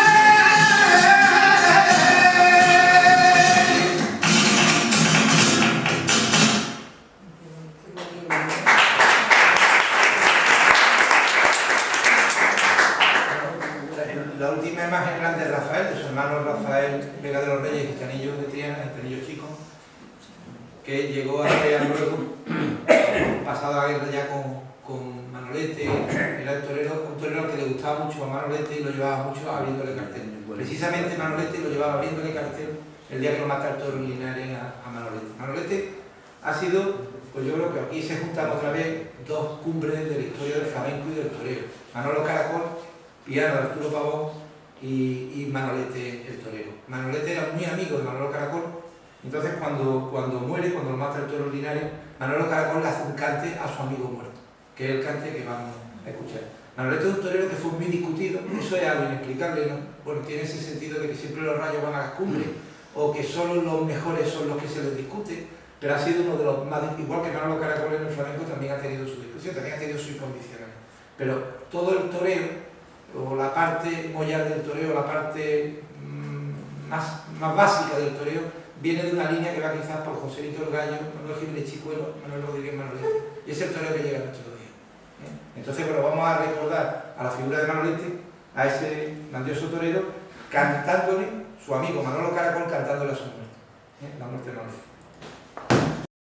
La última imagen grande de Rafael, de su hermano Rafael Vega de los Reyes, gitanillo de Triana, gitanillo chico, que llegó a luego, pasado la guerra ya con Manolete, era el torero, un torero al que le gustaba mucho a Manolete y lo llevaba mucho abriéndole cartel. Precisamente Manolete lo llevaba abriéndole cartel el día que lo mata el toro en Linares a Manolete. Manolete ha sido, pues yo creo que aquí se juntan otra vez dos cumbres de la historia del flamenco y del torero. Manolo Caracol, piano de Arturo Pavón y Manolete el torero. Manolete era muy amigo de Manolo Caracol. Entonces cuando muere, cuando lo mata el toro ordinario, Manolo Caracol le hace un cante a su amigo muerto, que es el cante que vamos a escuchar. Manolete es un torero que fue muy discutido, eso es algo inexplicable, ¿no? Bueno, tiene ese sentido de que siempre los rayos van a las cumbres, o que solo los mejores son los que se les discute, pero ha sido uno de los más, igual que Manolo Caracol en el flamenco también ha tenido su discusión, también ha tenido sus incondicionales. Pero todo el torero, o la parte mollar del toreo, la parte más básica del toreo, viene de una línea que va quizás por Joselito el Gallo, Manuel Jiménez Chicuelo, Manuel Rodríguez Manolete, y es el toreo que llega a nuestro día. Entonces, bueno, vamos a recordar a la figura de Manolete, a ese grandioso torero, cantándole, su amigo Manolo Caracol cantándole a su muerte, la muerte de Manolete.